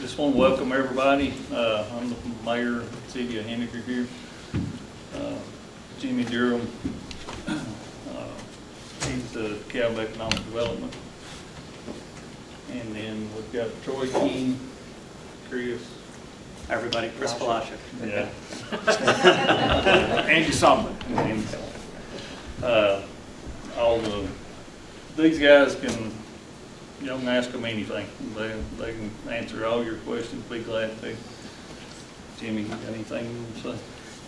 Just want to welcome everybody. I'm the mayor of the City of Henagar here. Jimmy Durham, he's the Cal Economic Development. And then we've got Troy King, Chris. Everybody, Chris Palasha. Yeah. Andy Solomon. And, these guys can, you don't ask them anything. They can answer all your questions, be glad to. Jimmy, you got anything you want to say?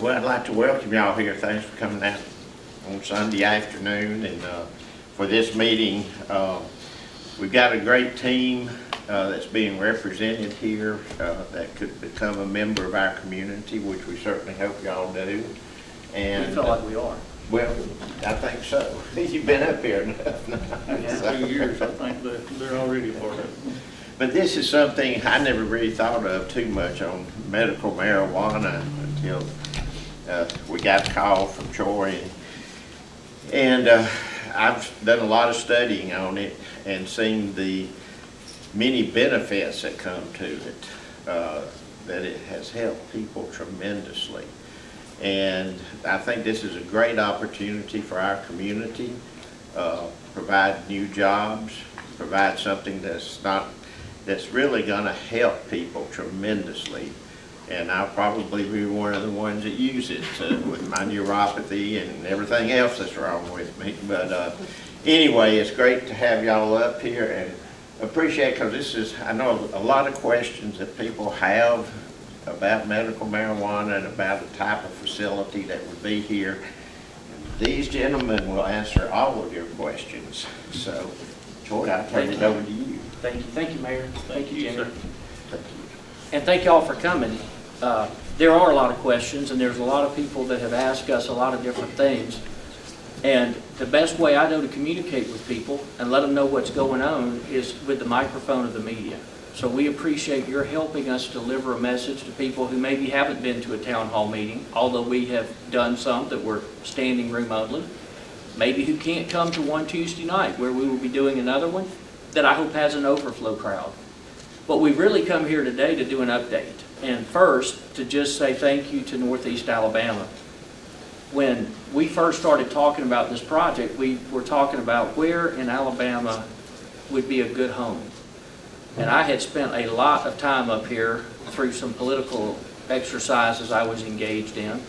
Well, I'd like to welcome y'all here. Thanks for coming out on Sunday afternoon. And for this meeting, we've got a great team that's being represented here that could become a member of our community, which we certainly hope y'all do. And We feel like we are. well, I think so. You've been up here enough now. Yeah, 2 years, I think they're already a part of it. But this is something I never really thought of too much on medical marijuana until we got a call from Troy. And I've done a lot of studying on it and seen the many benefits that come to it, that it has helped people tremendously. And I think this is a great opportunity for our community, provide new jobs, provide something that's really going to help people tremendously. And I'll probably be one of the ones that use it with my neuropathy and everything else that's wrong with me. But anyway, it's great to have y'all up here and appreciate, because this is, I know a lot of questions that people have about medical marijuana and about the type of facility that would be here. These gentlemen will answer all of your questions. So, Troy, I'll turn it over to you. Thank you, Mayor. Thank you, Jimmy. sir. Thank you. And thank you all for coming. There are a lot of questions, and there's a lot of people that have asked us a lot of different things. And the best way I know to communicate with people and let them know what's going on is with the microphone of the media. So we appreciate your helping us deliver a message to people who maybe haven't been to a town hall meeting, although we have done some that were standing room only. Maybe who can't come to one Tuesday night where we will be doing another one that I hope has an overflow crowd. But we've really come here today to do an update. And first, to just say thank you to Northeast Alabama. When we first started talking about this project, we were talking about where in Alabama would be a good home. And I had spent a lot of time up here through some political exercises I was engaged in.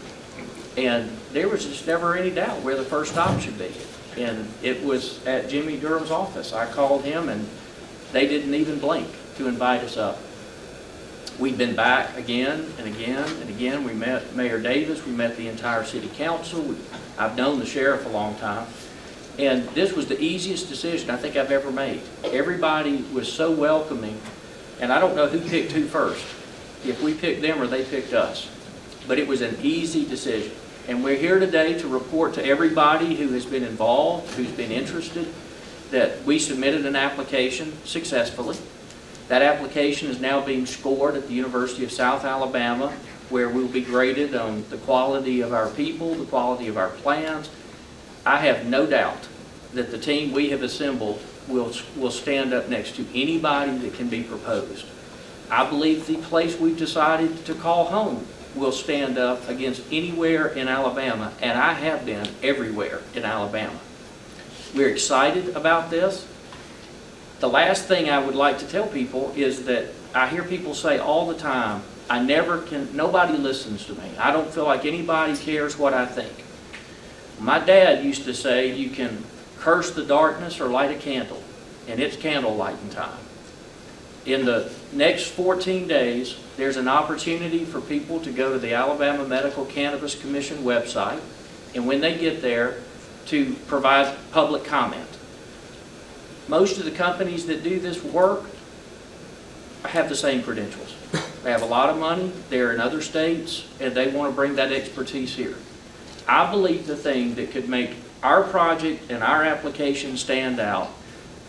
And there was just never any doubt where the first stop should be. And it was at Jimmy Durham's office. I called him and they didn't even blink to invite us up. We'd been back again and again and again. We met Mayor Davis, we met the entire city council. I've known the sheriff a long time. And this was the easiest decision I think I've ever made. Everybody was so welcoming, and I don't know who picked who first, if we picked them or they picked us. But it was an easy decision. And we're here today to report to everybody who has been involved, who's been interested, that we submitted an application successfully. That application is now being scored at the University of South Alabama, where we'll be graded on the quality of our people, the quality of our plans. I have no doubt that the team we have assembled will stand up next to anybody that can be proposed. I believe the place we've decided to call home will stand up against anywhere in Alabama, and I have been everywhere in Alabama. We're excited about this. The last thing I would like to tell people is that I hear people say all the time, nobody listens to me. I don't feel like anybody cares what I think. My dad used to say you can curse the darkness or light a candle, and it's candle lighting time. In the next 14 days, there's an opportunity for people to go to the Alabama Medical Cannabis Commission website, and when they get there, to provide public comment. Most of the companies that do this work have the same credentials. They have a lot of money, they're in other states, and they want to bring that expertise here. I believe the thing that could make our project and our application stand out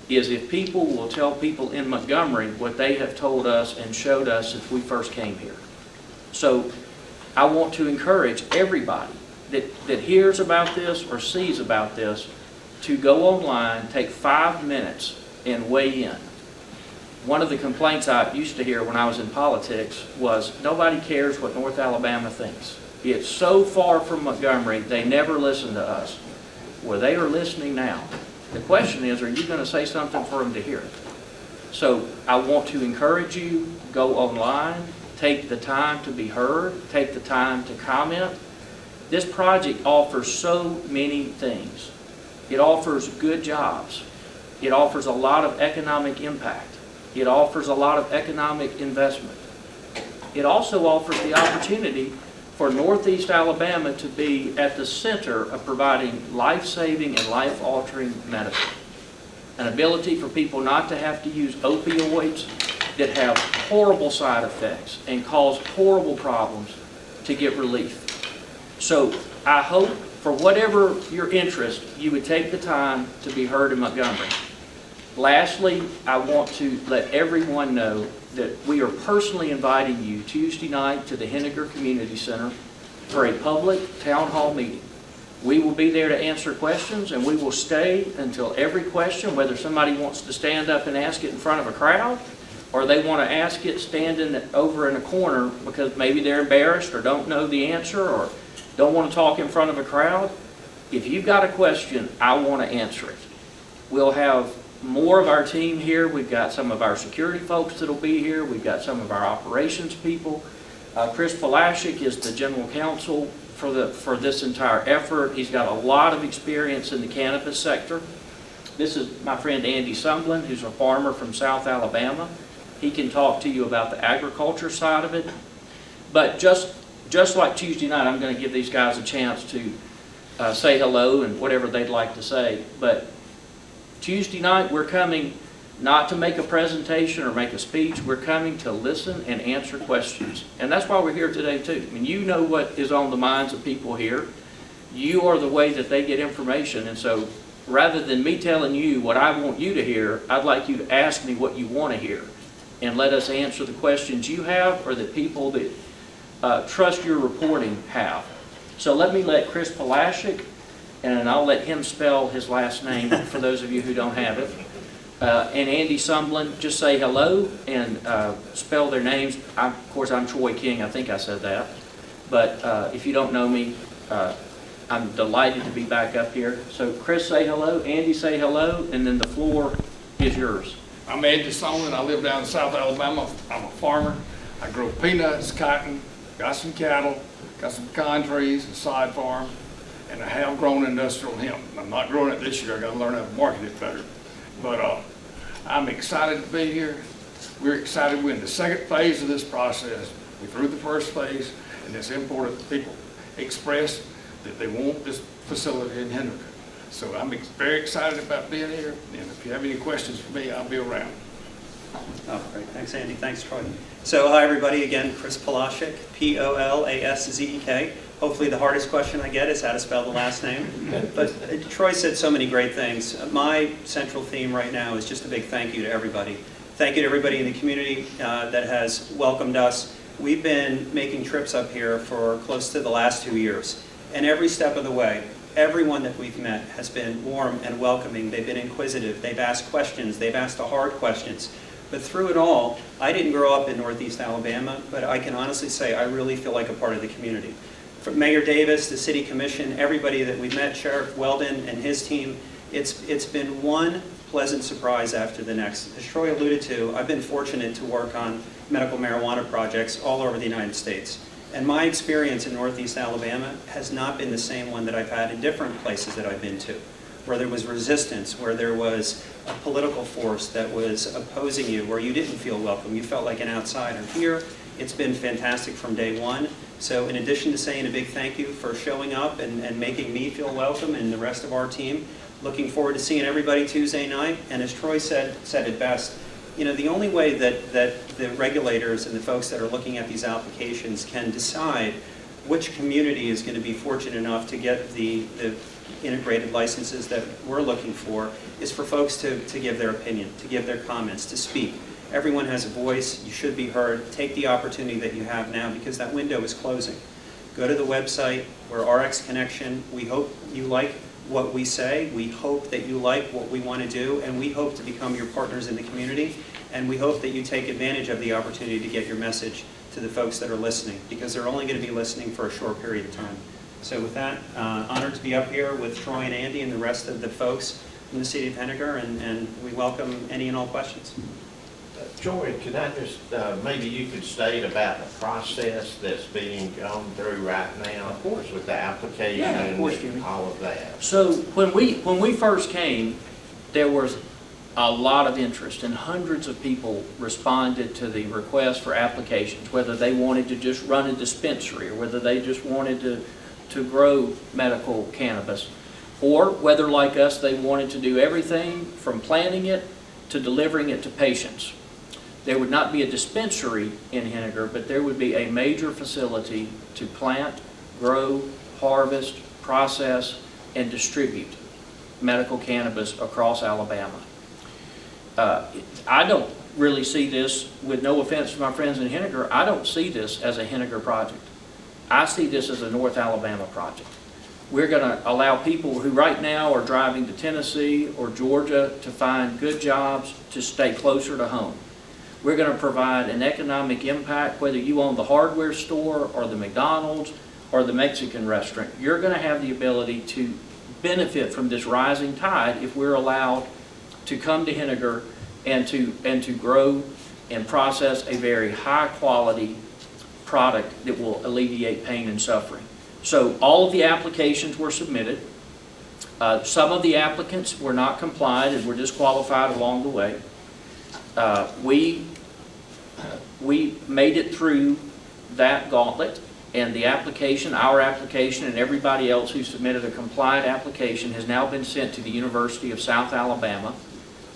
is if people will tell people in Montgomery what they have told us and showed us since we first came here. So I want to encourage everybody that hears about this or sees about this to go online, take 5 minutes and weigh in. one of the complaints I used to hear when I was in politics was nobody cares what North Alabama thinks. It's so far from Montgomery, they never listen to us. Well, they are listening now. The question is, are you going to say something for them to hear? So I want to encourage you, go online, take the time to be heard, take the time to comment. This project offers so many things. It offers good jobs. It offers a lot of economic impact. It offers a lot of economic investment. It also offers the opportunity for Northeast Alabama to be at the center of providing life-saving and life-altering medicine. An ability for people not to have to use opioids that have horrible side effects and cause horrible problems to get relief. So I hope, for whatever your interest, you would take the time to be heard in Montgomery. Lastly, I want to let everyone know that we are personally inviting you Tuesday night to the Henagar Community Center for a public town hall meeting. We will be there to answer questions, and we will stay until every question, whether somebody wants to stand up and ask it in front of a crowd, or they want to ask it standing over in a corner because maybe they're embarrassed or don't know the answer or don't want to talk in front of a crowd. If you've got a question, I want to answer it. We'll have more of our team here. We've got some of our security folks that'll be here. We've got some of our operations people. Chris Palashik is the general counsel for this entire effort. He's got a lot of experience in the cannabis sector. This is my friend Andy Sumblin, who's a farmer from South Alabama. He can talk to you about the agriculture side of it. But just like Tuesday night, I'm going to give these guys a chance to say hello and whatever they'd like to say. But Tuesday night, we're coming not to make a presentation or make a speech. We're coming to listen and answer questions. And that's why we're here today, too. I mean, you know what is on the minds of people here. You are the way that they get information. And so rather than me telling you what I want you to hear, I'd like you to ask me what you want to hear and let us answer the questions you have or that people that trust your reporting have. So let me let Chris Palashik, and I'll let him spell his last name for those of you who don't have it. And Andy Sumblin, just say hello and spell their names. Of course, I'm Troy King. I think I said that. But if you don't know me, I'm delighted to be back up here. So Chris, say hello. Andy, say hello. And then the floor is yours. I'm Andy Sumblin. I live down in South Alabama. I'm a farmer. I grow peanuts, cotton, got some cattle, got some pecan trees, a side farm, and I have grown industrial hemp. I'm not growing it this year. I got to learn how to market it better. But I'm excited to be here. We're excited. We're in the second phase of this process. We're through the first phase, and it's important that people express that they want this facility in Henagar. So I'm very excited about being here, and if you have any questions for me, I'll be around. Oh, great. Thanks, Andy. Thanks, Troy. So hi, everybody. Again, Chris Palashik, P-O-L-A-S-Z-E-K. Hopefully the hardest question I get is how to spell the last name. But Troy said so many great things. My central theme right now is just a big thank you to everybody. Thank you to everybody in the community that has welcomed us. We've been making trips up here for close to the last 2 years. And every step of the way, everyone that we've met has been warm and welcoming. They've been inquisitive. They've asked questions. They've asked the hard questions. But through it all, I didn't grow up in Northeast Alabama, but I can honestly say I really feel like a part of the community. From Mayor Davis, the City Commission, everybody that we've met, Sheriff Weldon and his team, it's been one pleasant surprise after the next. As Troy alluded to, I've been fortunate to work on medical marijuana projects all over the United States. And my experience in Northeast Alabama has not been the same one that I've had in different places that I've been to, where there was resistance, where there was a political force that was opposing you, where you didn't feel welcome. You felt like an outsider. Here, it's been fantastic from day one. So in addition to saying a big thank you for showing up and making me feel welcome and the rest of our team, looking forward to seeing everybody Tuesday night. And as Troy said it best, you know, the only way that the regulators and the folks that are looking at these applications can decide which community is going to be fortunate enough to get the integrated licenses that we're looking for is for folks to give their opinion, to give their comments, to speak. Everyone has a voice. You should be heard. Take the opportunity that you have now because that window is closing. Go to the website. We're RX Connection. We hope you like what we say. We hope that you like what we want to do, and we hope to become your partners in the community. And we hope that you take advantage of the opportunity to get your message to the folks that are listening, because they're only going to be listening for a short period of time. So with that, honored to be up here with Troy and Andy and the rest of the folks in the City of Henagar, and we welcome any and all questions. Joy, could I just, maybe you could state about the process that's being gone through right now? Of course. With the application Yeah, of course, Jimmy. and all of that. So when we first came, there was a lot of interest, and hundreds of people responded to the request for applications, whether they wanted to just run a dispensary or whether they just wanted to grow medical cannabis, or whether, like us, they wanted to do everything from planting it to delivering it to patients. There would not be a dispensary in Henagar, but there would be a major facility to plant, grow, harvest, process, and distribute medical cannabis across Alabama. I don't really see this, with no offense to my friends in Henagar, I don't see this as a Henagar project. I see this as a North Alabama project. We're going to allow people who right now are driving to Tennessee or Georgia to find good jobs to stay closer to home. We're going to provide an economic impact, whether you own the hardware store or the McDonald's or the Mexican restaurant. You're going to have the ability to benefit from this rising tide if we're allowed to come to Henagar and to grow and process a very high quality product that will alleviate pain and suffering. So all of the applications were submitted. Some of the applicants were not compliant and were disqualified along the way. We made it through that gauntlet, and the application, our application, and everybody else who submitted a compliant application has now been sent to the University of South Alabama,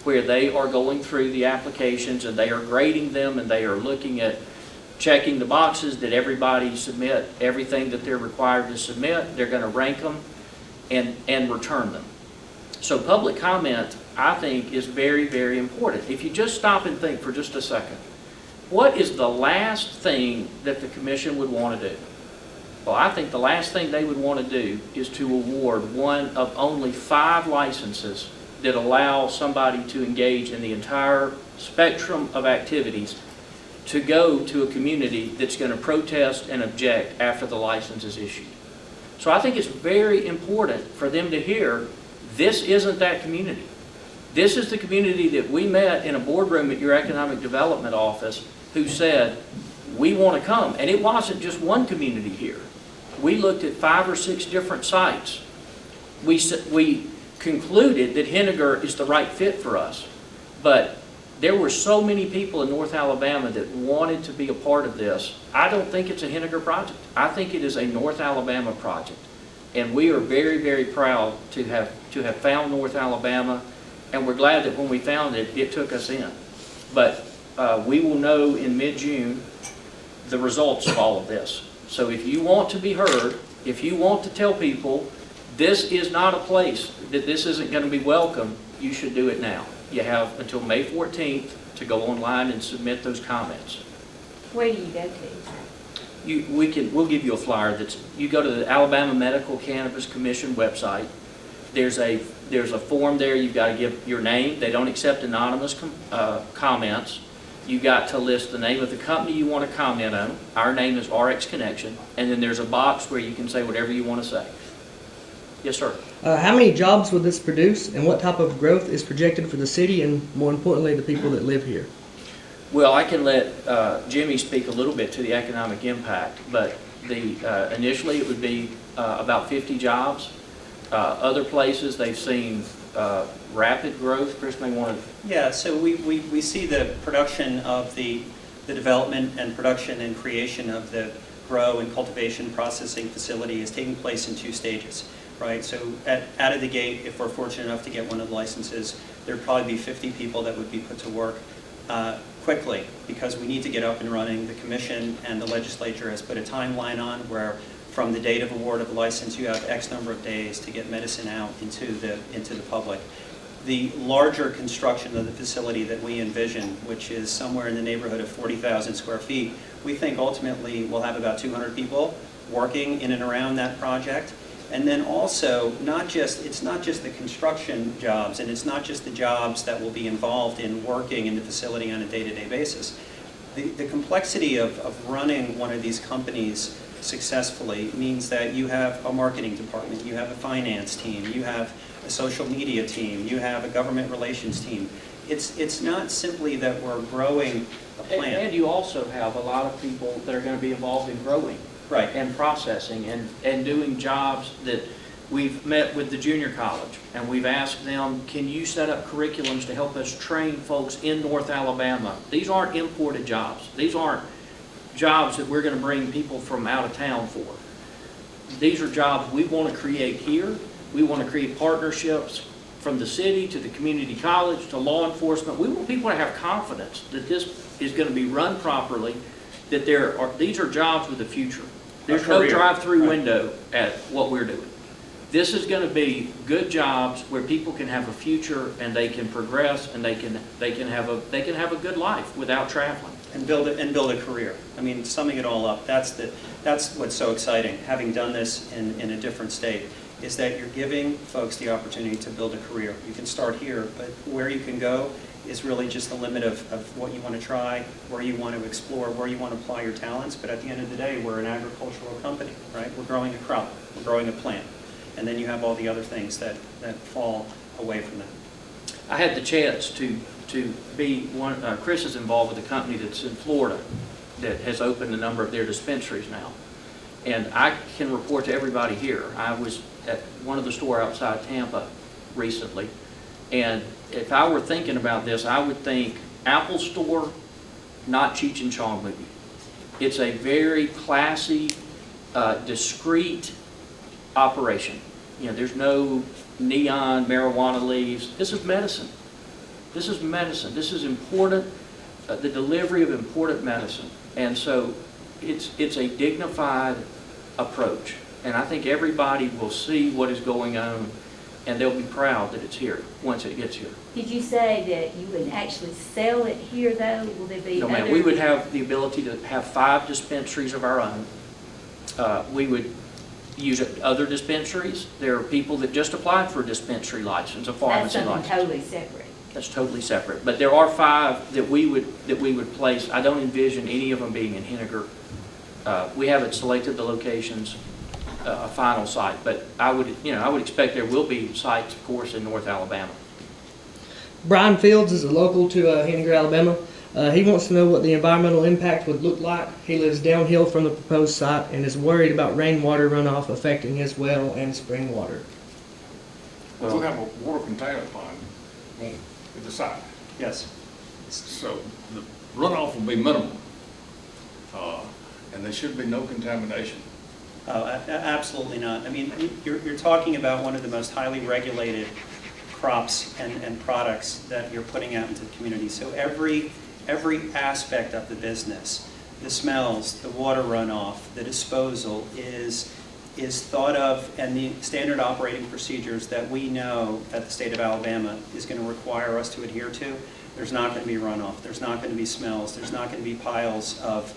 where they are going through the applications and they are grading them, and they are looking at checking the boxes that everybody submit everything that they're required to submit. They're going to rank them and return them. So public comment, I think, is very, very important. If you just stop and think for just a second, what is the last thing that the commission would want to do? Well, I think the last thing they would want to do is to award one of only 5 licenses that allow somebody to engage in the entire spectrum of activities to go to a community that's going to protest and object after the license is issued. So I think it's very important for them to hear, this isn't that community. This is the community that we met in a boardroom at your economic development office who said, we want to come. And it wasn't just one community here. We looked at 5 or 6 different sites. We concluded that Henagar is the right fit for us. But there were so many people in North Alabama that wanted to be a part of this. I don't think it's a Henagar project. I think it is a North Alabama project. And we are very, very proud to have found North Alabama, and we're glad that when we found it, it took us in. But we will know in mid-June the results of all of this. So if you want to be heard, if you want to tell people this is not a place that this isn't going to be welcome, you should do it now. You have until May 14th to go online and submit those comments. Where do you go to? We'll give you a flyer. You go to the Alabama Medical Cannabis Commission website. There's a form there. You've got to give your name. They don't accept anonymous comments. You've got to list the name of the company you want to comment on. Our name is RX Connection, and then there's a box where you can say whatever you want to say. Yes, sir. How many jobs will this produce, and what type of growth is projected for the city and, more importantly, the people that live here? Well, I can let Jimmy speak a little bit to the economic impact, but initially it would be about 50 jobs. Other places, they've seen rapid growth. Chris may want to... Yeah, so we see the production of the development and production and creation of the grow and cultivation processing facility is taking place in 2 stages. Right, so out of the gate, if we're fortunate enough to get one of the licenses, there'd probably be 50 people that would be put to work quickly, because we need to get up and running. The commission and the legislature has put a timeline on where from the date of award of the license, you have X number of days to get medicine out into the public. The larger construction of the facility that we envision, which is somewhere in the neighborhood of 40,000 square feet, we think ultimately we'll have about 200 people working in and around that project. And then also, it's not just the construction jobs, and it's not just the jobs that will be involved in working in the facility on a day-to-day basis. The complexity of running one of these companies successfully means that you have a marketing department, you have a finance team, you have a social media team, you have a government relations team. It's not simply that we're growing a plant. And you also have a lot of people that are going to be involved in growing. Right. And processing and doing jobs that we've met with the junior college, and we've asked them, can you set up curriculums to help us train folks in North Alabama? These aren't imported jobs. These aren't jobs that we're going to bring people from out of town for. These are jobs we want to create here. We want to create partnerships from the city to the community college to law enforcement. We want people to have confidence that this is going to be run properly, that these are jobs with a future. There's no drive-through window at what we're doing. This is going to be good jobs where people can have a future and they can progress and they can have a good life without traveling. And build a career. I mean, summing it all up, that's what's so exciting. Having done this in a different state, is that you're giving folks the opportunity to build a career. You can start here, but where you can go is really just the limit of what you want to try, where you want to explore, where you want to apply your talents. But at the end of the day, we're an agricultural company, right? We're growing a crop, we're growing a plant. And then you have all the other things that fall away from that. I had the chance to be one, Chris is involved with a company that's in Florida that has opened a number of their dispensaries now. And I can report to everybody here, I was at one of the stores outside Tampa recently, and if I were thinking about this, I would think Apple Store, not Cheech and Chong movie. It's a very classy, discreet operation. You know, there's no neon marijuana leaves. This is medicine. This is medicine. This is important, the delivery of important medicine. And so it's a dignified approach. And I think everybody will see what is going on, and they'll be proud that it's here once it gets here. Did you say that you would actually sell it here, though? Will there be No, other? ma'am. We would have the ability to have 5 dispensaries of our own. We would use other dispensaries. There are people that just applied for a dispensary license, a pharmacy That's license. something totally separate. That's totally separate. But there are 5 that we would place. I don't envision any of them being in Henagar. We haven't selected the locations, a final site, but I would expect there will be sites, of course, in North Alabama. Brian Fields is a local to Henagar, Alabama. He wants to know what the environmental impact would look like. He lives downhill from the proposed site and is worried about rainwater runoff affecting his well and spring water. We'll have a water containment pond at the site. Yes. So the runoff will be minimal. And there should be no contamination. Absolutely not. I mean, you're talking about one of the most highly regulated crops and products that you're putting out into the community. So every aspect of the business, the smells, the water runoff, the disposal is thought of, and the standard operating procedures that we know that the state of Alabama is going to require us to adhere to. There's not going to be runoff. There's not going to be smells. There's not going to be piles of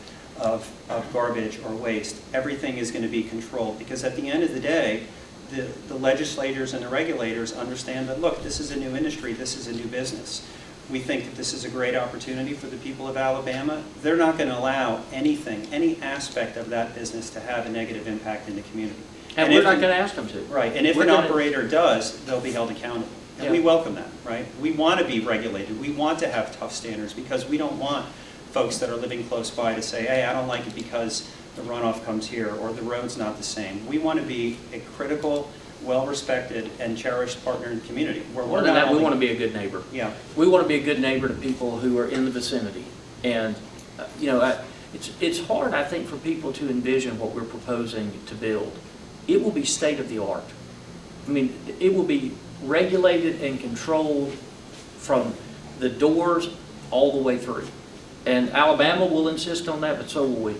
garbage or waste. Everything is going to be controlled, because at the end of the day, the legislators and the regulators understand that, look, this is a new industry, this is a new business. We think that this is a great opportunity for the people of Alabama. They're not going to allow anything, any aspect of that business to have a negative impact in the community. And we're not going to ask them to. Right, and if an operator does, they'll be held accountable. And we welcome that, right? We want to be regulated. We want to have tough standards, because we don't want folks that are living close by to say, hey, I don't like it because the runoff comes here or the road's not the same. We want to be a critical, well-respected, and cherished partner in the community. Where More than that, we want to be a good neighbor. Yeah. We want to be a good neighbor to people who are in the vicinity. And, it's hard, I think, for people to envision what we're proposing to build. It will be state-of-the-art. I mean, it will be regulated and controlled from the doors all the way through. And Alabama will insist on that, but so will we.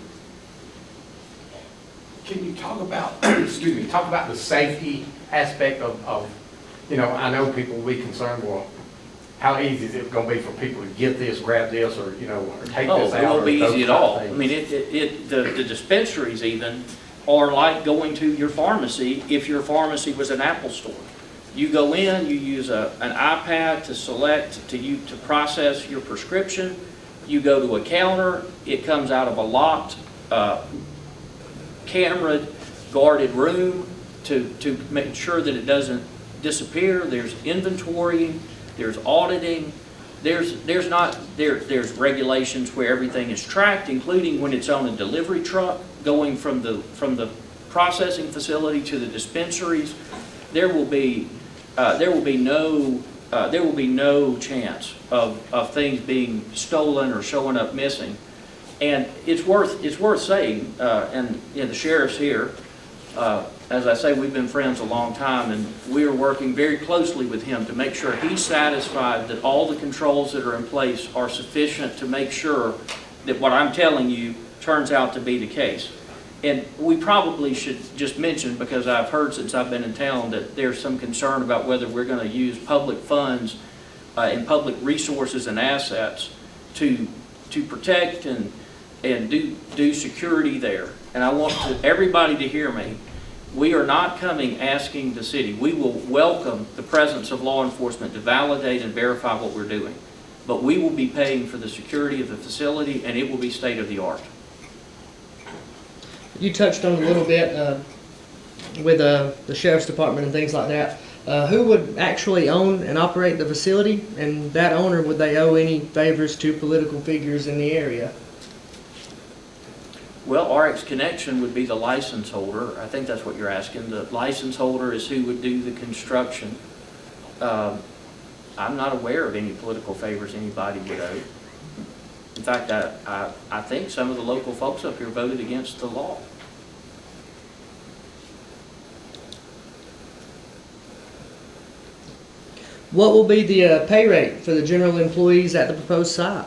Can you talk about, talk about the safety aspect of, I know people will be concerned, well, how easy is it going to be for people to get this, grab this, or, or take this out? It won't be or those easy at kind of all. I things? mean, the dispensaries even or like going to your pharmacy if your pharmacy was an Apple store. You go in, you use an iPad to select, to process your prescription. You go to a counter, it comes out of a locked, camera guarded room to make sure that it doesn't disappear. There's inventorying, there's auditing, there's regulations where everything is tracked, including when it's on a delivery truck going from the processing facility to the dispensaries. There will be no chance of things being stolen or showing up missing. And it's worth saying, and the sheriff's here. As I say, we've been friends a long time, and we are working very closely with him to make sure he's satisfied that all the controls that are in place are sufficient to make sure that what I'm telling you turns out to be the case. And we probably should just mention, because I've heard since I've been in town that there's some concern about whether we're going to use public funds and public resources and assets to protect and do security there. And I want everybody to hear me. We are not coming asking the city. We will welcome the presence of law enforcement to validate and verify what we're doing. But we will be paying for the security of the facility, and it will be state of the art. You touched on a little bit with the sheriff's department and things like that. Who would actually own and operate the facility? And that owner, would they owe any favors to political figures in the area? Well, RX Connection would be the license holder. I think that's what you're asking. The license holder is who would do the construction. I'm not aware of any political favors anybody would owe. In fact, I think some of the local folks up here voted against the law. What will be the pay rate for the general employees at the proposed site?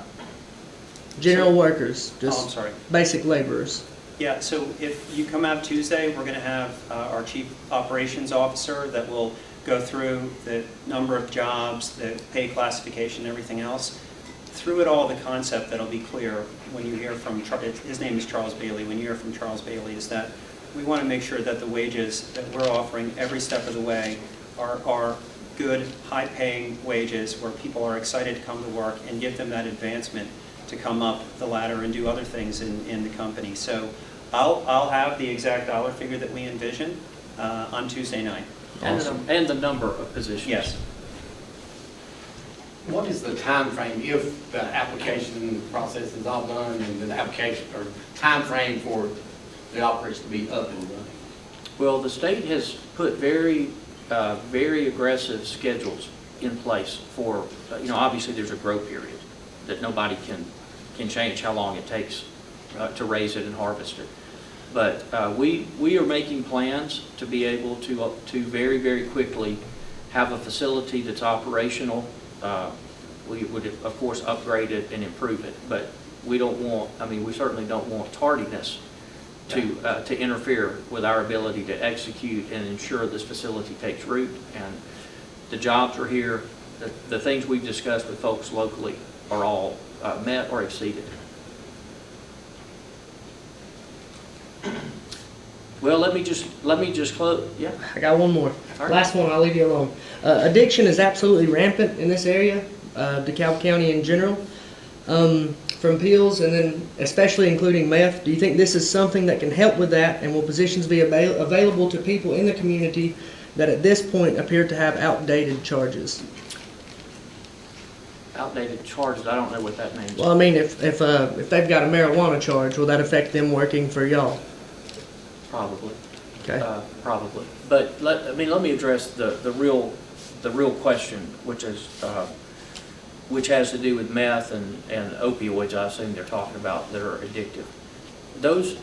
General workers, Oh, I'm just sorry. basic laborers. Yeah, so if you come out Tuesday, we're going to have our Chief Operations Officer that will go through the number of jobs, the pay classification, everything else. Through it all, the concept that'll be clear when you hear from, his name is Charles Bailey, when you hear from Charles Bailey, is that we want to make sure that the wages that we're offering every step of the way are good, high-paying wages where people are excited to come to work and give them that advancement to come up the ladder and do other things in the company. So I'll have the exact dollar figure that we envision on Tuesday night. And the number of positions. Yes. What is the time frame if the application process is all done and the application, or time frame for the operation to be up and running? Well, the state has put very aggressive schedules in place for, obviously there's a growth period that nobody can change how long it takes to raise it and harvest it. But we are making plans to be able to very, very quickly have a facility that's operational. We would, of course, upgrade it and improve it, but we certainly don't want tardiness to interfere with our ability to execute and ensure this facility takes root. And the jobs are here. The things we've discussed with folks locally are all met or exceeded. Well, let me just close. Yeah. I got one more. All right. Last one, I'll leave you alone. Addiction is absolutely rampant in this area, DeKalb County in general, from pills and then especially including meth. Do you think this is something that can help with that, and will positions be available to people in the community that at this point appear to have outdated charges? Outdated charges, I don't know what that means. Well, I mean, if they've got a marijuana charge, will that affect them working for y'all? Probably. Okay. Probably. But let me address the real question, which has to do with meth and opioids. I assume they're talking about that are addictive. Those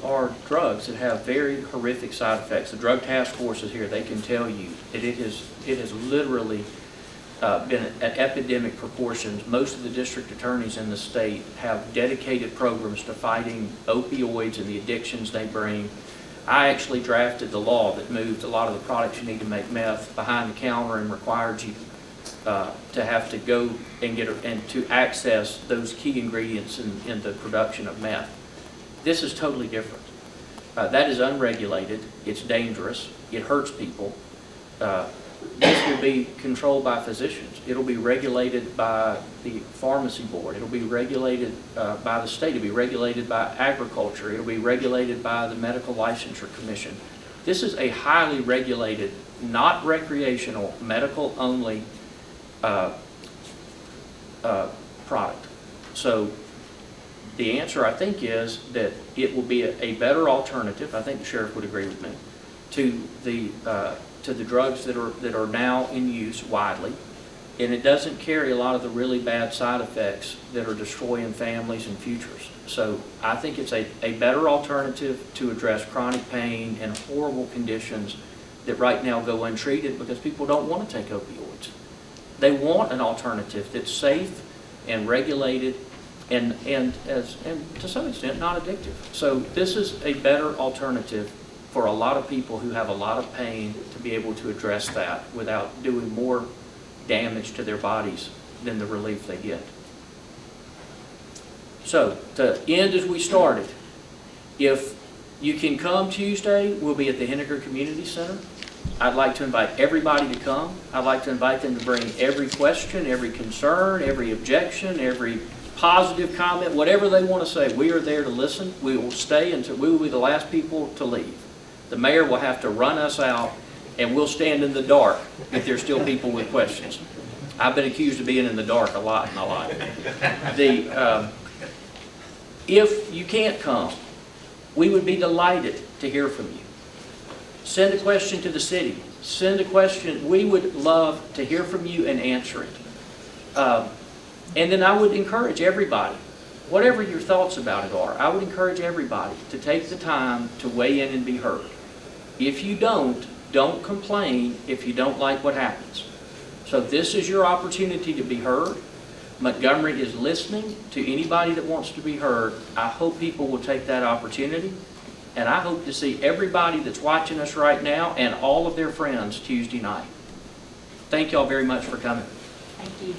are drugs that have very horrific side effects. The drug task force is here. They can tell you that it has literally been at epidemic proportions. Most of the district attorneys in the state have dedicated programs to fighting opioids and the addictions they bring. I actually drafted the law that moved a lot of the products you need to make meth behind the counter and required you to have to go and to access those key ingredients in the production of meth. This is totally different. That is unregulated, it's dangerous, it hurts people. This will be controlled by physicians. It'll be regulated by the pharmacy board. It'll be regulated by the state. It'll be regulated by agriculture. It'll be regulated by the medical licensure commission. This is a highly regulated, not recreational, medical only product. So the answer, I think, is that it will be a better alternative, I think the sheriff would agree with me, to the drugs that are now in use widely, and it doesn't carry a lot of the really bad side effects that are destroying families and futures. So I think it's a better alternative to address chronic pain and horrible conditions that right now go untreated because people don't want to take opioids. They want an alternative that's safe and regulated and to some extent not addictive. So this is a better alternative for a lot of people who have a lot of pain to be able to address that without doing more damage to their bodies than the relief they get. So to end as we started, if you can come Tuesday, we'll be at the Henagar Community Center. I'd like to invite everybody to come. I'd like to invite them to bring every question, every concern, every objection, every positive comment, whatever they want to say. We are there to listen. We will stay until we will be the last people to leave. The mayor will have to run us out, and we'll stand in the dark if there's still people with questions. I've been accused of being in the dark a lot in my life. If you can't come, we would be delighted to hear from you. Send a question to the city. Send a question. We would love to hear from you and answer it. And then I would encourage everybody, whatever your thoughts about it are, I would encourage everybody to take the time to weigh in and be heard. If you don't complain if you don't like what happens. So this is your opportunity to be heard. Montgomery is listening to anybody that wants to be heard. I hope people will take that opportunity, and I hope to see everybody that's watching us right now and all of their friends Tuesday night. Thank y'all very much for coming. Thank you.